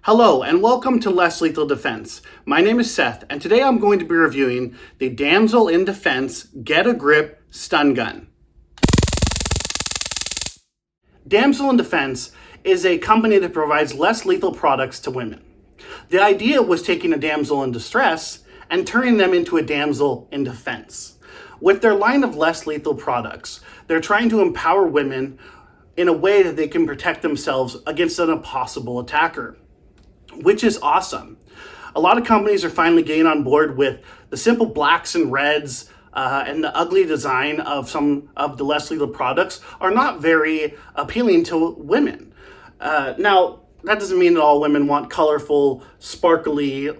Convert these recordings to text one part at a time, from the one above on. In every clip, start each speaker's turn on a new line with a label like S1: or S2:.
S1: Hello and welcome to Less Lethal Defense. My name is Seth and today I'm going to be reviewing the Damsel in Defense Get a Grip Stun Gun. Damsel in Defense is a company that provides less lethal products to women. The idea was taking a damsel in distress and turning them into a damsel in defense. With their line of less lethal products, they're trying to empower women in a way that they can protect themselves against an impossible attacker, which is awesome. A lot of companies are finally getting on board with the simple blacks and reds and the ugly design of some of the less lethal products are not very appealing to women. Now, that doesn't mean that all women want colorful, sparkly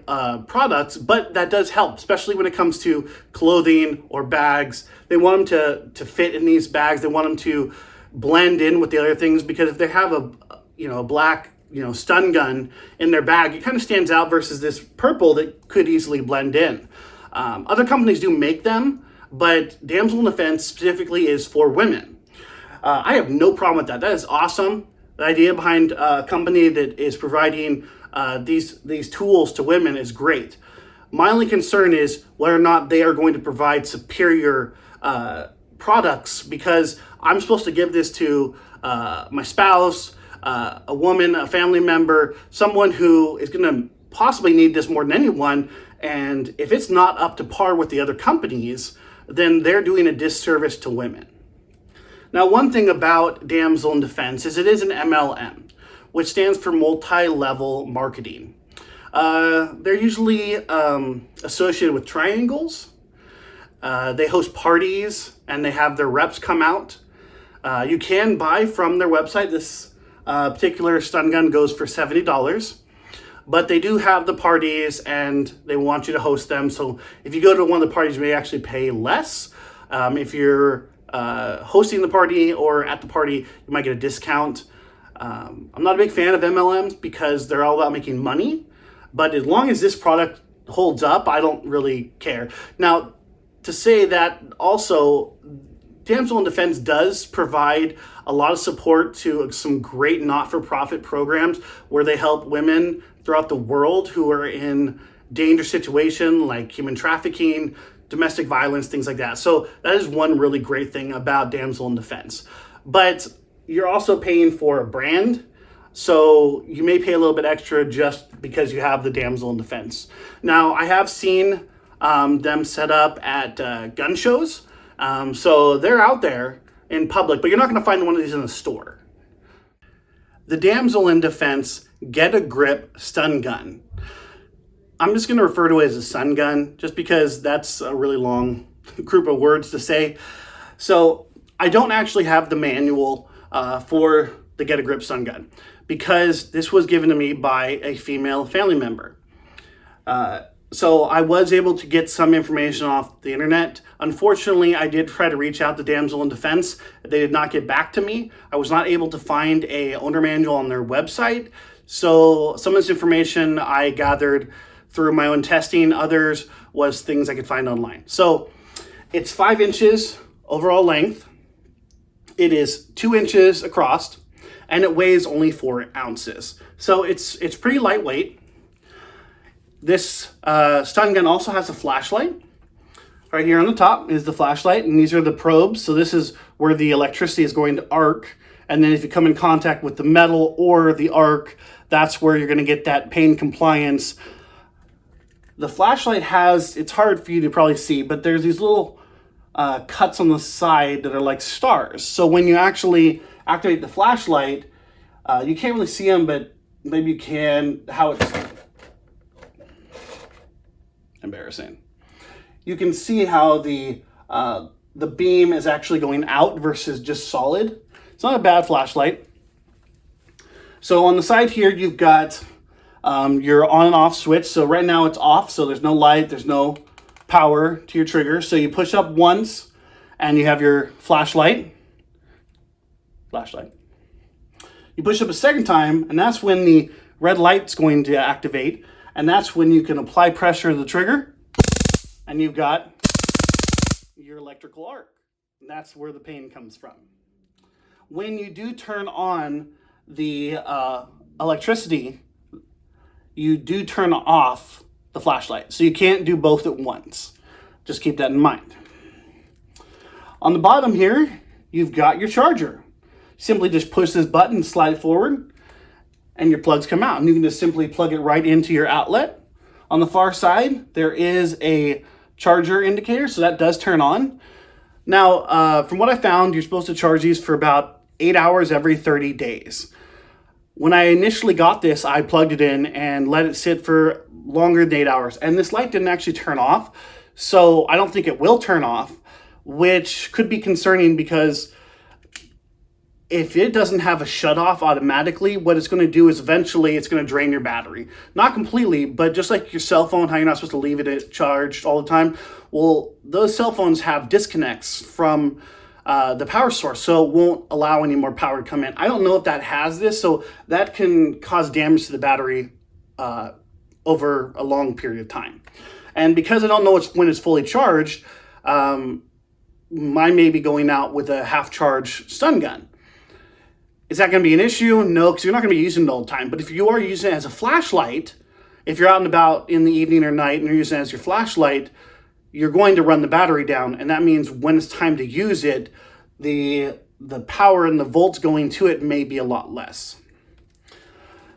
S1: products, but that does help, especially when it comes to clothing or bags. They want them to fit in these bags. They want them to blend in with the other things, because if they have a black stun gun in their bag, it kind of stands out versus this purple that could easily blend in. Other companies do make them, but Damsel in Defense specifically is for women. I have no problem with that. That is awesome. The idea behind a company that is providing these tools to women is great. My only concern is whether or not they are going to provide superior products, because I'm supposed to give this to my spouse, a woman, a family member, someone who is going to possibly need this more than anyone. And if it's not up to par with the other companies, then they're doing a disservice to women. Now, one thing about Damsel in Defense is it is an MLM, which stands for multi-level marketing. They're usually associated with triangles. They host parties and they have their reps come out. You can buy from their website. This particular stun gun goes for $70, but they do have the parties and they want you to host them. So if you go to one of the parties, you may actually pay less. If you're hosting the party or at the party, you might get a discount. I'm not a big fan of MLMs because they're all about making money, but as long as this product holds up, I don't really care. Now, to say that also, Damsel in Defense does provide a lot of support to some great not-for-profit programs where they help women throughout the world who are in dangerous situation like human trafficking, domestic violence, things like that. So that is one really great thing about Damsel in Defense. But you're also paying for a brand, so you may pay a little bit extra just because you have the Damsel in Defense. Now, I have seen them set up at gun shows. So they're out there in public, but you're not going to find one of these in the store. The Damsel in Defense Get a Grip Stun Gun. I'm just going to refer to it as a stun gun just because that's a really long group of words to say. So I don't actually have the manual for the Get a Grip stun gun because this was given to me by a female family member. So I was able to get some information off the internet. Unfortunately, I did try to reach out to Damsel in Defense. They did not get back to me. I was not able to find a owner manual on their website. So some of this information I gathered through my own testing. Others was things I could find online. So it's 5 inches overall length. It is 2 inches across, and it weighs only 4 ounces. So it's pretty lightweight. This stun gun also has a flashlight. Right here on the top is the flashlight, and these are the probes. So this is where the electricity is going to arc. And then if you come in contact with the metal or the arc, that's where you're going to get that pain compliance. The flashlight has, it's hard for you to probably see, but there's these little cuts on the side that are like stars. So when you actually activate the flashlight, you can't really see them, but maybe you can, how it's embarrassing. You can see how the beam is actually going out versus just solid. It's not a bad flashlight. So on the side here, you've got your on and off switch. So right now it's off, so there's no light, there's no power to your trigger. So you push up once and you have your flashlight. You push up a second time, and that's when the red light's going to activate. And that's when you can apply pressure to the trigger, and you've got your electrical arc. And that's where the pain comes from. When you do turn on the electricity, you do turn off the flashlight. So you can't do both at once. Just keep that in mind. On the bottom here, you've got your charger. Simply just push this button, slide it forward, and your plugs come out. And you can just simply plug it right into your outlet. On the far side, there is a charger indicator, so that does turn on. Now, from what I found, you're supposed to charge these for about 8 hours every 30 days. When I initially got this, I plugged it in and let it sit for longer than 8 hours. And this light didn't actually turn off, so I don't think it will turn off, which could be concerning because if it doesn't have a shut-off automatically, what it's going to do is eventually it's going to drain your battery. Not completely, but just like your cell phone, how you're not supposed to leave it charged all the time. Well, those cell phones have disconnects from the power source, so it won't allow any more power to come in. I don't know if that has this, so that can cause damage to the battery over a long period of time. And because I don't know when it's fully charged, mine may be going out with a half-charge stun gun. Is that going to be an issue? No, because you're not going to be using it all the time. But if you are using it as a flashlight, if you're out and about in the evening or night and you're using it as your flashlight, you're going to run the battery down. And that means when it's time to use it, the power and the volts going to it may be a lot less.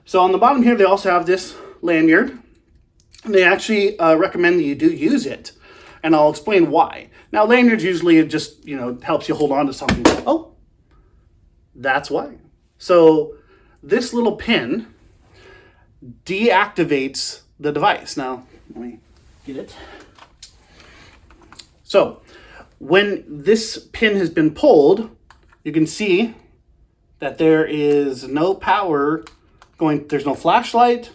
S1: So on the bottom here, they also have this lanyard. And they actually recommend that you do use it. And I'll explain why. Now, lanyards usually just, helps you hold on to something. Oh, that's why. So this little pin deactivates the device. Now, let me get it. So when this pin has been pulled, you can see that there is no power going, there's no flashlight,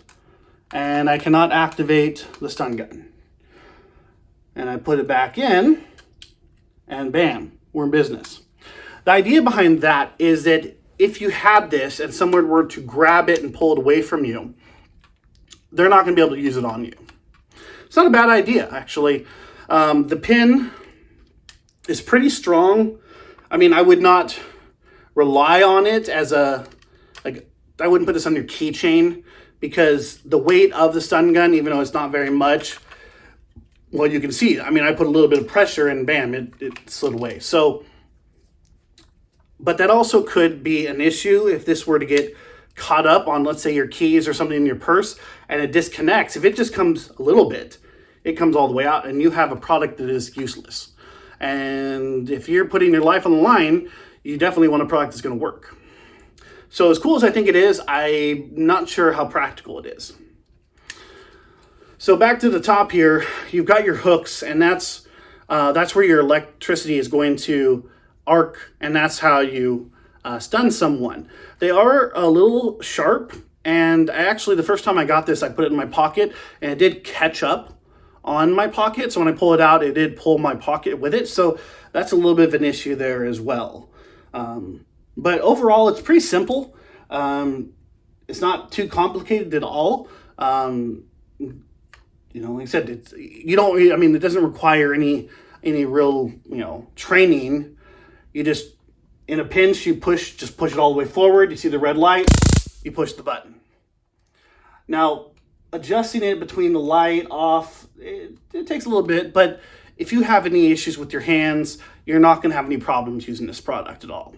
S1: and I cannot activate the stun gun. And I put it back in, and bam, we're in business. The idea behind that is that if you had this and someone were to grab it and pull it away from you, they're not going to be able to use it on you. It's not a bad idea, actually. The pin is pretty strong. I mean, I would not rely on it as I wouldn't put this on your keychain because the weight of the stun gun, even though it's not very much, well, you can see, I mean, I put a little bit of pressure and bam, it slid away. So, but that also could be an issue if this were to get caught up on, let's say, your keys or something in your purse and it disconnects. If it just comes a little bit, it comes all the way out and you have a product that is useless. And if you're putting your life on the line, you definitely want a product that's going to work. So as cool as I think it is, I'm not sure how practical it is. So back to the top here, you've got your hooks, and that's where your electricity is going to arc, and that's how you stun someone. They are a little sharp, and actually the first time I got this, I put it in my pocket, and it did catch up on my pocket. So when I pull it out, it did pull my pocket with it. So that's a little bit of an issue there as well. But overall, it's pretty simple. It's not too complicated at all. Like I said, it doesn't require any real, training. You just, in a pinch, you push it all the way forward. You see the red light, you push the button. Now, adjusting it between the light off, it takes a little bit, but if you have any issues with your hands, you're not going to have any problems using this product at all.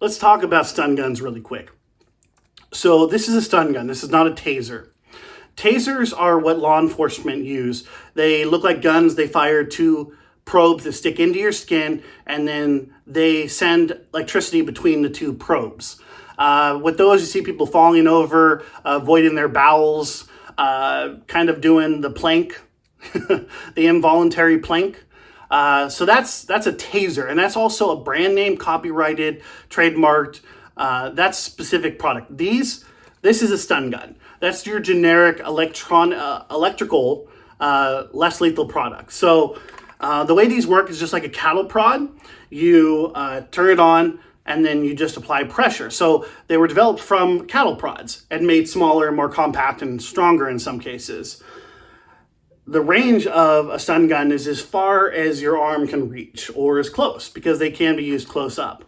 S1: Let's talk about stun guns really quick. So this is a stun gun. This is not a taser. Tasers are what law enforcement use. They look like guns. They fire two probes that stick into your skin, and then they send electricity between the two probes. With those, you see people falling over, voiding their bowels, kind of doing the plank, the involuntary plank. So that's a taser, and that's also a brand name, copyrighted, trademarked. That's specific product. This is a stun gun. That's your generic electrical, less lethal product. So the way these work is just like a cattle prod. You turn it on, and then you just apply pressure. So they were developed from cattle prods and made smaller and more compact and stronger in some cases. The range of a stun gun is as far as your arm can reach, or as close, because they can be used close up.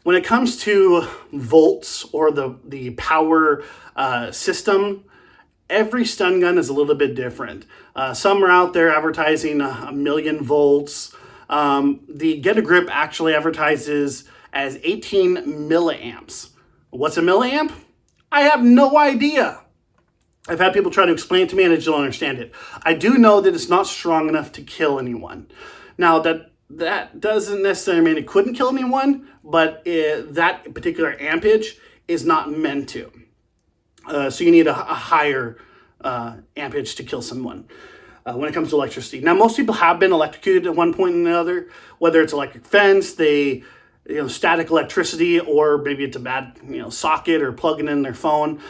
S1: When it comes to volts or the power system, every stun gun is a little bit different. Some are out there advertising a million volts. The Get a Grip actually advertises as 18 milliamps. What's a milliamp? I have no idea. I've had people try to explain it to me and I just don't understand it. I do know that it's not strong enough to kill anyone. Now, that doesn't necessarily mean it couldn't kill anyone, but that particular ampage is not meant to. So you need a higher ampage to kill someone when it comes to electricity. Now, most people have been electrocuted at one point or another, whether it's electric fence, static electricity, or maybe it's a bad socket or plugging in their phone.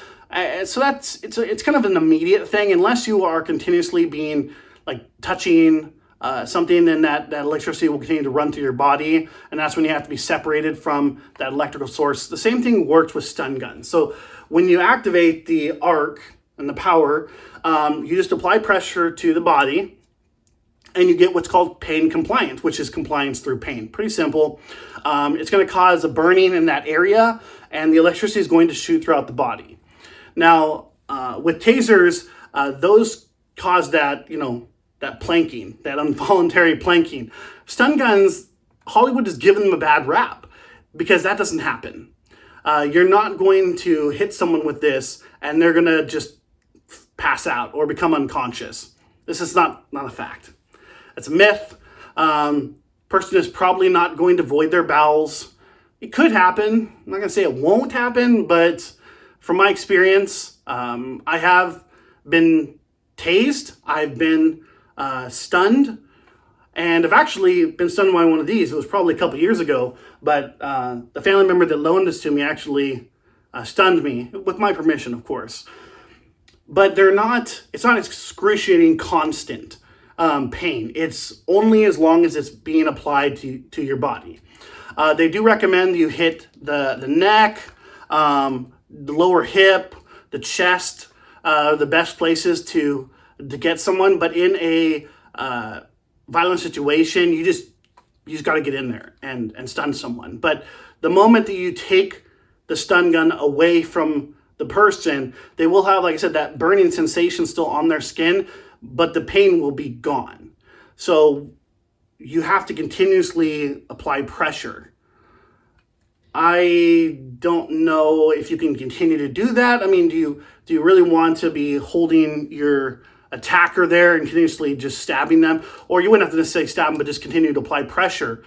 S1: So it's kind of an immediate thing unless you are continuously being touching something, and that electricity will continue to run through your body, and that's when you have to be separated from that electrical source. The same thing works with stun guns. So when you activate the arc and the power, you just apply pressure to the body and you get what's called pain compliance, which is compliance through pain. Pretty simple. It's going to cause a burning in that area, and the electricity is going to shoot throughout the body. Now, with tasers, those cause that planking, that involuntary planking. Stun guns, Hollywood has given them a bad rap because that doesn't happen. You're not going to hit someone with this and they're going to just pass out or become unconscious. This is not a fact. It's a myth. Person is probably not going to void their bowels. It could happen. I'm not going to say it won't happen, but from my experience, I have been tased. I've been stunned, and I've actually been stunned by one of these. It was probably a couple years ago, but the family member that loaned this to me actually stunned me, with my permission, of course. But it's not excruciating constant pain. It's only as long as it's being applied to your body. They do recommend you hit the neck, the lower hip, the chest, the best places to get someone. But in a violent situation, you just got to get in there and stun someone. But the moment that you take the stun gun away from the person, they will have, like I said, that burning sensation still on their skin, but the pain will be gone. So you have to continuously apply pressure. I don't know if you can continue to do that. I mean, do you really want to be holding your attacker there and continuously just stabbing them? Or you wouldn't have to necessarily stab them, but just continue to apply pressure.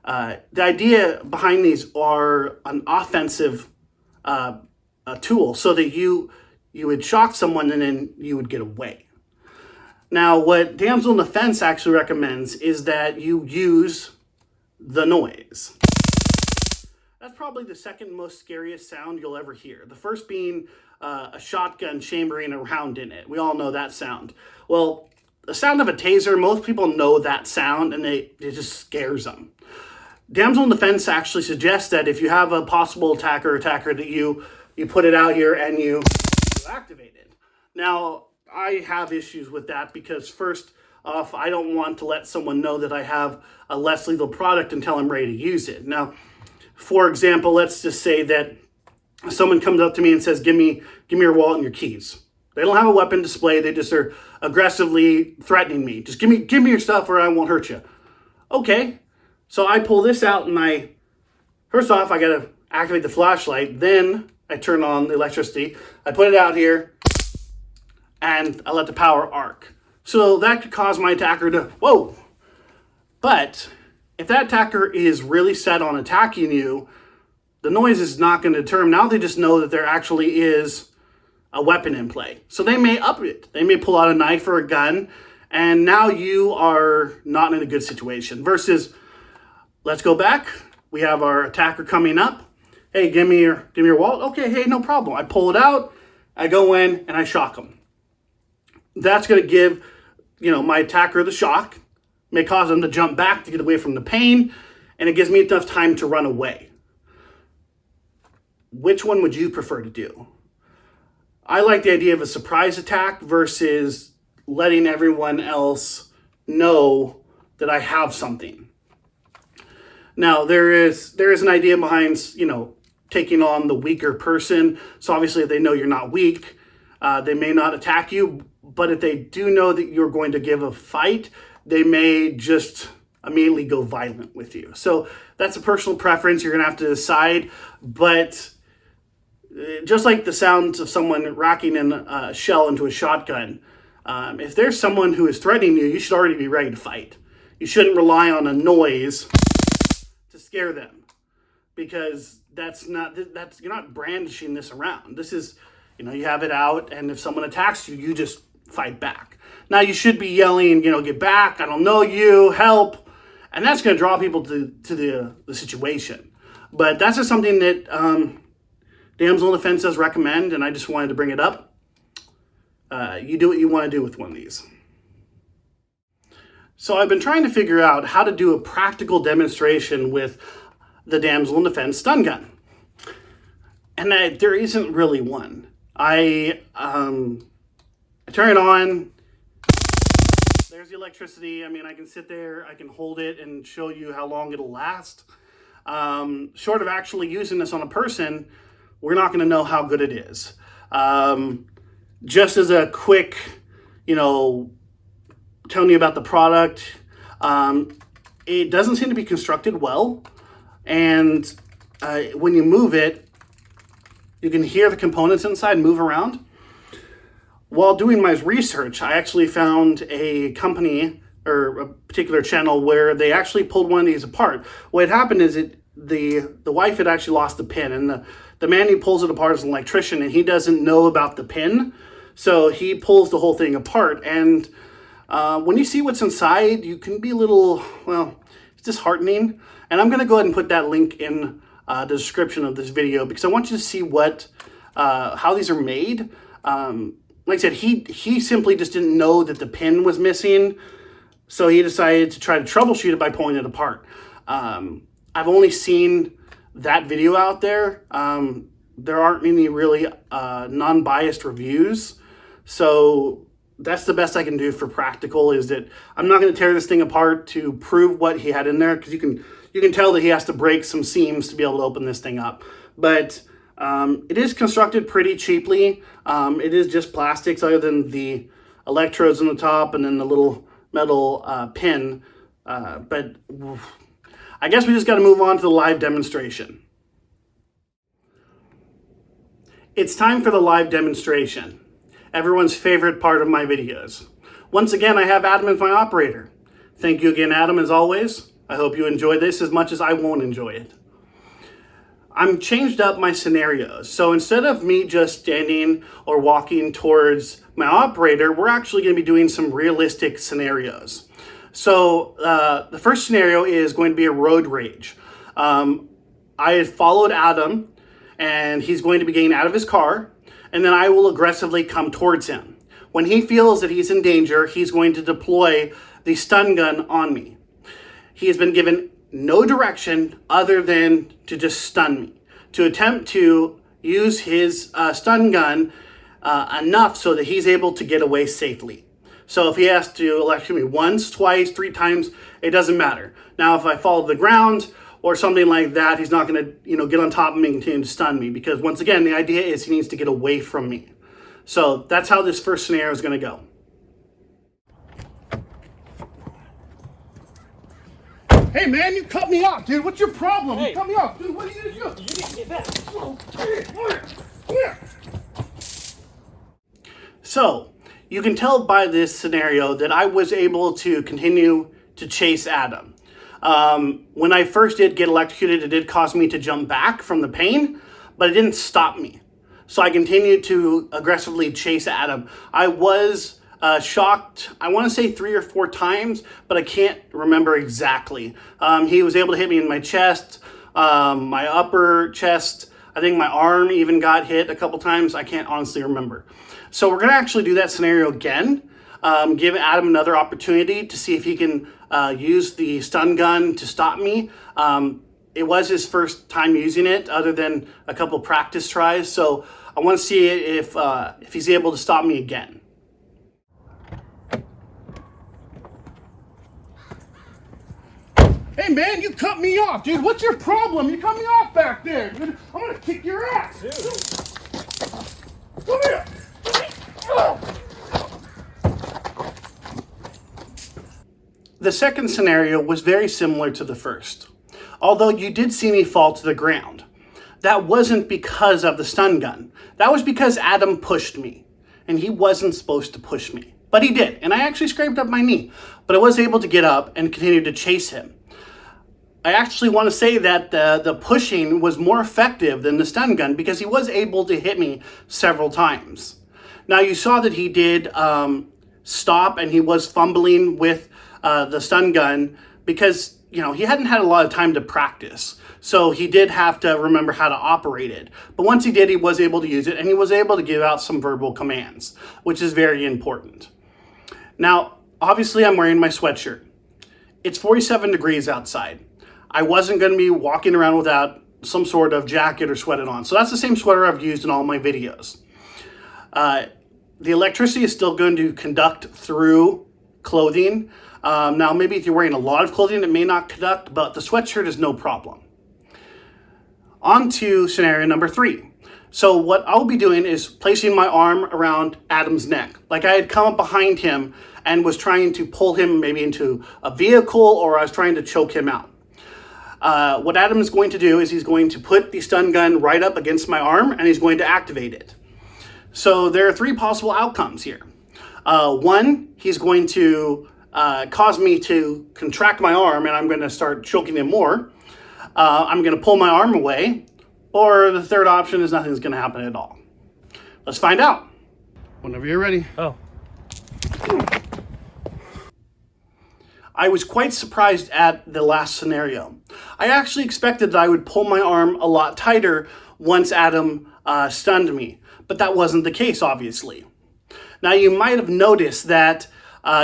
S1: The idea behind these are an offensive tool, so that you would shock someone and then you would get away. Now, what Damsel in Defense actually recommends is that you use the noise. That's probably the second most scariest sound you'll ever hear. The first being a shotgun chambering a round in it. We all know that sound. Well, the sound of a taser, most people know that sound, and it just scares them. Damsel in Defense actually suggests that if you have a possible attacker that you put it out here and you activate it. Now, I have issues with that because first off, I don't want to let someone know that I have a less lethal product until I'm ready to use it. Now, for example, let's just say that someone comes up to me and says, give me your wallet and your keys. They don't have a weapon display. They just are aggressively threatening me. Just give me your stuff or I won't hurt you. Okay. So I pull this out and first off, I got to activate the flashlight. Then I turn on the electricity. I put it out here and I let the power arc. So that could cause my attacker to, whoa. But if that attacker is really set on attacking you, the noise is not going to deter them. Now they just know that there actually is a weapon in play. So they may up it. They may pull out a knife or a gun, and now you are not in a good situation. Versus, let's go back. We have our attacker coming up. Hey, give me your wallet. Okay, hey, no problem. I pull it out. I go in and I shock them. That's going to give, my attacker the shock. May cause them to jump back to get away from the pain, and it gives me enough time to run away. Which one would you prefer to do? I like the idea of a surprise attack versus letting everyone else know that I have something. Now, there is an idea behind, taking on the weaker person. So obviously, if they know you're not weak, they may not attack you. But if they do know that you're going to give a fight, they may just immediately go violent with you. So that's a personal preference. You're going to have to decide. But just like the sounds of someone racking in a shell into a shotgun, if there's someone who is threatening you, you should already be ready to fight. You shouldn't rely on a noise to scare them, because you're not brandishing this around. This is, you have it out, and if someone attacks you, you just fight back. Now, you should be yelling, get back, I don't know you, help, and that's going to draw people to the situation. But that's just something that Damsel in Defense does recommend, and I just wanted to bring it up. You do what you want to do with one of these. So I've been trying to figure out how to do a practical demonstration with the Damsel in Defense stun gun. And there isn't really one. I turn it on. There's the electricity. I can sit there, I can hold it and show you how long it'll last. Short of actually using this on a person, we're not going to know how good it is. Just as a quick, telling you about the product, it doesn't seem to be constructed well. And when you move it, you can hear the components inside move around. While doing my research, I actually found a company or a particular channel where they actually pulled one of these apart. What had happened is the wife had actually lost the pin, and the man who pulls it apart is an electrician, and he doesn't know about the pin. So he pulls the whole thing apart. And when you see what's inside, you can be a little, it's disheartening. And I'm going to go ahead and put that link in the description of this video, because I want you to see how these are made. Like I said, he simply just didn't know that the pin was missing, so he decided to try to troubleshoot it by pulling it apart. I've only seen that video out there. There aren't any really non-biased reviews, so that's the best I can do for practical, is that I'm not going to tear this thing apart to prove what he had in there, because you can tell that he has to break some seams to be able to open this thing up. But it is constructed pretty cheaply. It is just plastics, other than the electrodes on the top and then the little metal pin. But I guess we just got to move on to the live demonstration. It's time for the live demonstration, everyone's favorite part of my videos. Once again, I have Adam as my operator. Thank you again, Adam, as always. I hope you enjoy this as much as I won't enjoy it. I'm changed up my scenarios. So instead of me just standing or walking towards my operator, we're actually going to be doing some realistic scenarios. So the first scenario is going to be a road rage. I had followed Adam, and he's going to be getting out of his car, and then I will aggressively come towards him. When he feels that he's in danger, he's going to deploy the stun gun on me. He has been given no direction other than to just stun me, to attempt to use his stun gun enough so that he's able to get away safely. So if he has to electrocute me once, twice, 3 times, it doesn't matter. Now, if I fall to the ground or something like that, he's not going to get on top of me and continue to stun me, because once again, the idea is he needs to get away from me. So that's how this first scenario is going to go. Hey man, you cut me off, dude. What's your problem? Hey. You cut me off, dude. What are you gonna do? You need to get back. So, you can tell by this scenario that I was able to continue to chase Adam. When I first did get electrocuted, it did cause me to jump back from the pain, but it didn't stop me. So I continued to aggressively chase Adam. I was shocked, I want to say 3 or 4 times, but I can't remember exactly. He was able to hit me in my chest, my upper chest. I think my arm even got hit a couple times. I can't honestly remember. So we're going to actually do that scenario again. Give Adam another opportunity to see if he can use the stun gun to stop me. It was his first time using it, other than a couple practice tries. So I want to see if he's able to stop me again. Hey man, you cut me off, dude. What's your problem? You cut me off back there, dude. I'm gonna kick your ass. Dude. Come here. The second scenario was very similar to the first. Although you did see me fall to the ground. That wasn't because of the stun gun. That was because Adam pushed me. And he wasn't supposed to push me. But he did, and I actually scraped up my knee. But I was able to get up and continue to chase him. I actually want to say that the pushing was more effective than the stun gun because he was able to hit me several times. Now you saw that he did stop and he was fumbling with the stun gun because, you know, he hadn't had a lot of time to practice. So he did have to remember how to operate it. But once he did, he was able to use it and he was able to give out some verbal commands, which is very important. Now, obviously I'm wearing my sweatshirt. It's 47 degrees outside. I wasn't going to be walking around without some sort of jacket or sweater on. So that's the same sweater I've used in all my videos. The electricity is still going to conduct through clothing. Now, maybe if you're wearing a lot of clothing, it may not conduct, but the sweatshirt is no problem. On to scenario number 3. So what I'll be doing is placing my arm around Adam's neck. Like I had come up behind him and was trying to pull him maybe into a vehicle, or I was trying to choke him out. What Adam is going to do is he's going to put the stun gun right up against my arm and he's going to activate it. So there are 3 possible outcomes here. One, he's going to cause me to contract my arm and I'm going to start choking him more. I'm going to pull my arm away. Or the third option is nothing's going to happen at all. Let's find out. Whenever you're ready.
S2: Oh.
S1: I was quite surprised at the last scenario. I actually expected that I would pull my arm a lot tighter once Adam stunned me. But that wasn't the case, obviously. Now, you might have noticed that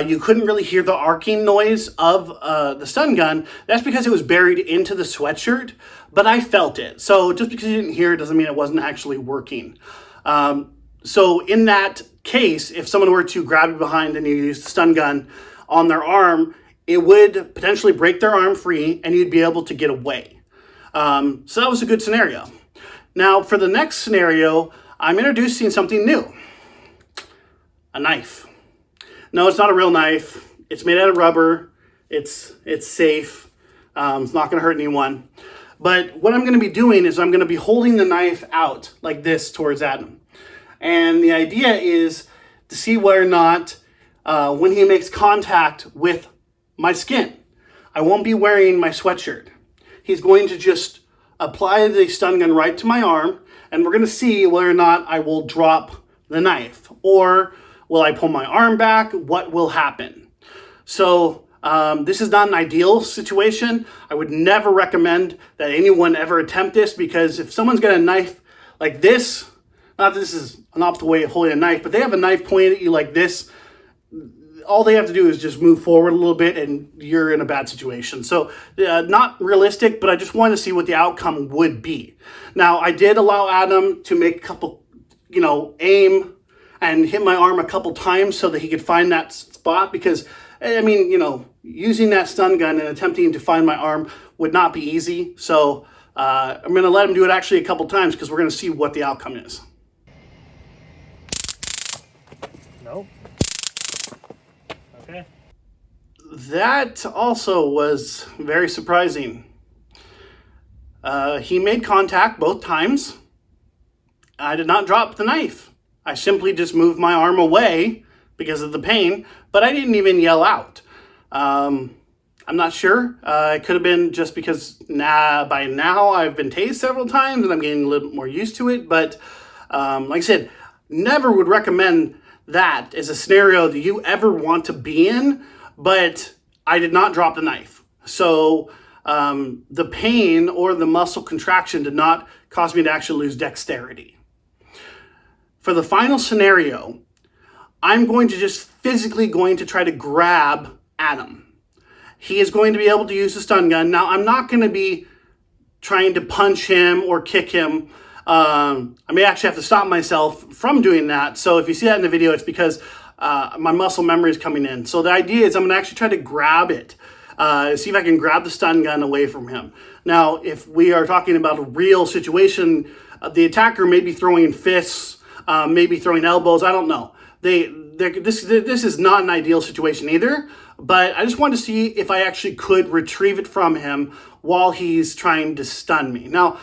S1: you couldn't really hear the arcing noise of the stun gun. That's because it was buried into the sweatshirt, but I felt it. So just because you didn't hear it doesn't mean it wasn't actually working. So in that case, if someone were to grab you behind and you use the stun gun on their arm, it would potentially break their arm free and you'd be able to get away. So that was a good scenario. Now for the next scenario, I'm introducing something new. A knife. No, it's not a real knife. It's made out of rubber. It's safe. It's not going to hurt anyone. But what I'm going to be doing is I'm going to be holding the knife out like this towards Adam. And the idea is to see whether or not when he makes contact with my skin, I won't be wearing my sweatshirt. He's going to just apply the stun gun right to my arm, and we're going to see whether or not I will drop the knife. Or will I pull my arm back? What will happen? So this is not an ideal situation. I would never recommend that anyone ever attempt this, because if someone's got a knife like this, not that this is an optimal way of holding a knife, but they have a knife pointed at you like this, all they have to do is just move forward a little bit and you're in a bad situation. So not realistic, but I just wanted to see what the outcome would be. Now, I did allow Adam to make a couple, aim and hit my arm a couple times so that he could find that spot, because, I mean, using that stun gun and attempting to find my arm would not be easy. So I'm going to let him do it actually a couple times because we're going to see what the outcome is.
S2: Nope. Okay.
S1: That also was very surprising. He made contact both times. I did not drop the knife. I simply just moved my arm away because of the pain, but I didn't even yell out. I'm not sure. It could have been just because by now I've been tased several times and I'm getting a little more used to it. But like I said, never would recommend that as a scenario that you ever want to be in, but I did not drop the knife. So the pain or the muscle contraction did not cause me to actually lose dexterity. For the final scenario, I'm going to just physically going to try to grab Adam. He is going to be able to use the stun gun. Now, I'm not going to be trying to punch him or kick him. I may actually have to stop myself from doing that. So if you see that in the video, it's because my muscle memory is coming in. So the idea is I'm going to actually try to grab it see if I can grab the stun gun away from him. Now, if we are talking about a real situation, the attacker may be throwing fists, maybe throwing elbows. I don't know. This is not an ideal situation either, but I just wanted to see if I actually could retrieve it from him while he's trying to stun me. Now,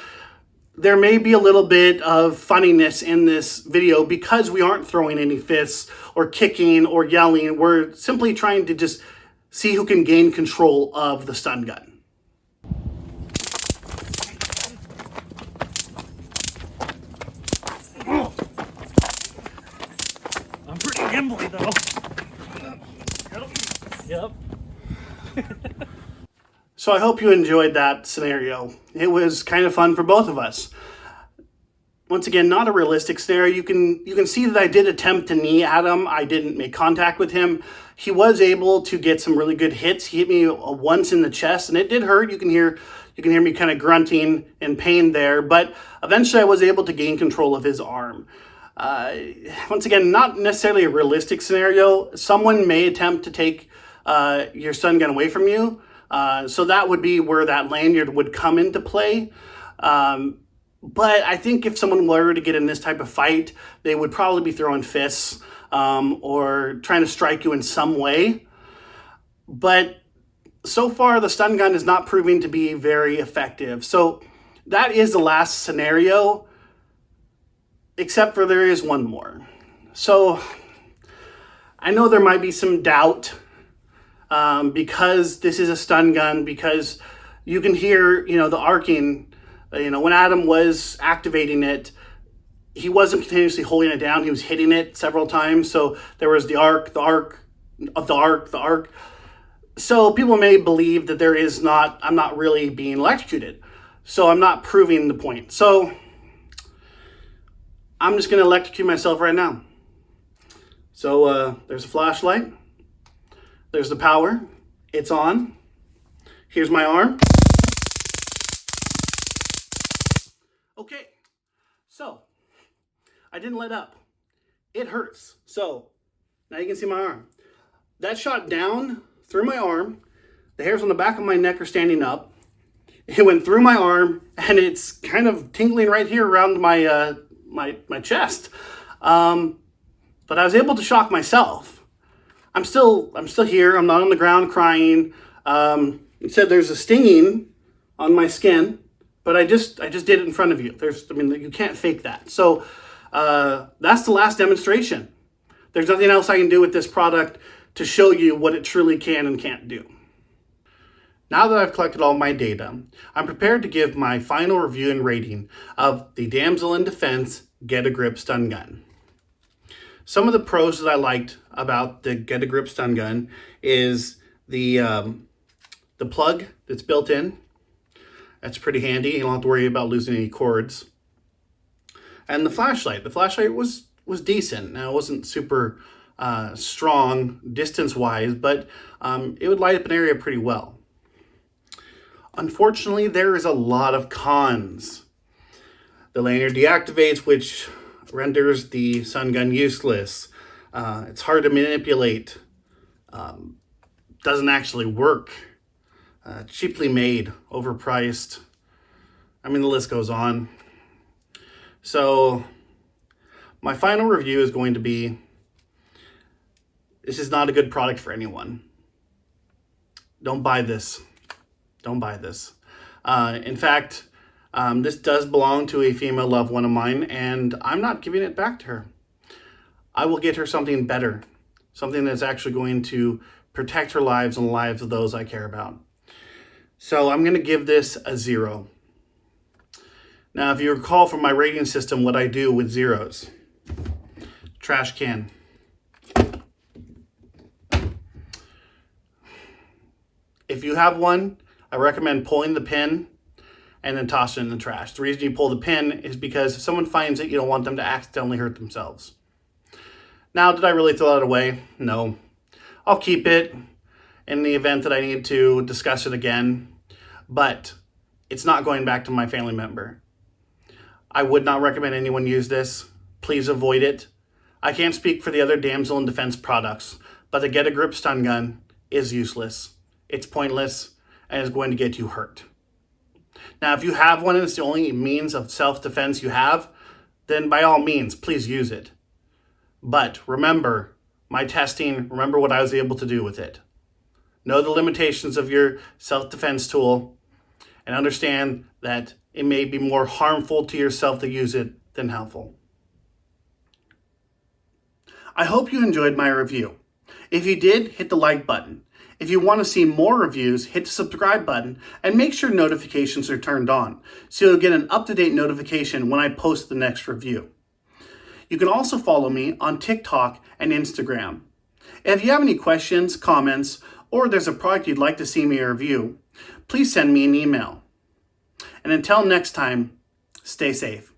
S1: there may be a little bit of funniness in this video because we aren't throwing any fists or kicking or yelling. We're simply trying to just see who can gain control of the stun gun.
S2: I'm pretty gimbly though. Yep.
S1: So I hope you enjoyed that scenario. It was kind of fun for both of us. Once again, not a realistic scenario. You can see that I did attempt to knee at him. I didn't make contact with him. He was able to get some really good hits. He hit me once in the chest, and it did hurt. You can hear me kind of grunting in pain there. But eventually, I was able to gain control of his arm. Once again, not necessarily a realistic scenario. Someone may attempt to take your stun gun away from you. So that would be where that lanyard would come into play. But I think if someone were to get in this type of fight, they would probably be throwing fists or trying to strike you in some way. But so far, the stun gun is not proving to be very effective. So that is the last scenario, except for there is one more. So I know there might be some doubt because this is a stun gun, because you can hear, the arcing. When Adam was activating it, he wasn't continuously holding it down. He was hitting it several times. So there was the arc. So people may believe that I'm not really being electrocuted. So I'm not proving the point. So I'm just going to electrocute myself right now. So there's a flashlight. There's the power. It's on. Here's my arm. Okay, so I didn't let up. It hurts. So now you can see my arm. That shot down through my arm. The hairs on the back of my neck are standing up. It went through my arm, and it's kind of tingling right here around my my chest. But I was able to shock myself. I'm still here. I'm not on the ground crying. It said there's a stinging on my skin. But I just did it in front of you. You can't fake that. So that's the last demonstration. There's nothing else I can do with this product to show you what it truly can and can't do. Now that I've collected all my data, I'm prepared to give my final review and rating of the Damsel in Defense Get a Grip Stun Gun. Some of the pros that I liked about the Get a Grip Stun Gun is the plug that's built in. That's pretty handy. You don't have to worry about losing any cords. And the flashlight. The flashlight was decent. Now, it wasn't super strong distance-wise, but it would light up an area pretty well. Unfortunately, there is a lot of cons. The lanyard deactivates, which renders the stun gun useless. It's hard to manipulate. Doesn't actually work. Cheaply made, overpriced. The list goes on. So my final review is going to be, this is not a good product for anyone. Don't buy this. Don't buy this. In fact, this does belong to a female loved one of mine, and I'm not giving it back to her. I will get her something better, something that's actually going to protect her lives and the lives of those I care about. So I'm going to give this a 0. Now, if you recall from my rating system what I do with zeros. Trash can. If you have one, I recommend pulling the pin and then toss it in the trash. The reason you pull the pin is because if someone finds it, you don't want them to accidentally hurt themselves. Now, did I really throw it away? No. I'll keep it in the event that I need to discuss it again. But it's not going back to my family member. I would not recommend anyone use this. Please avoid it. I can't speak for the other Damsel in Defense products, but the Get a Grip Stun Gun is useless. it's pointless and is going to get you hurt. Now, if you have one and it's the only means of self-defense you have, then by all means, please use it. But remember my testing, remember what I was able to do with it. Know the limitations of your self-defense tool and understand that it may be more harmful to yourself to use it than helpful. I hope you enjoyed my review. If you did, hit the like button. If you want to see more reviews, hit the subscribe button and make sure notifications are turned on so you'll get an up-to-date notification when I post the next review. You can also follow me on TikTok and Instagram. If you have any questions, comments, or there's a product you'd like to see me review, please send me an email. And until next time, stay safe.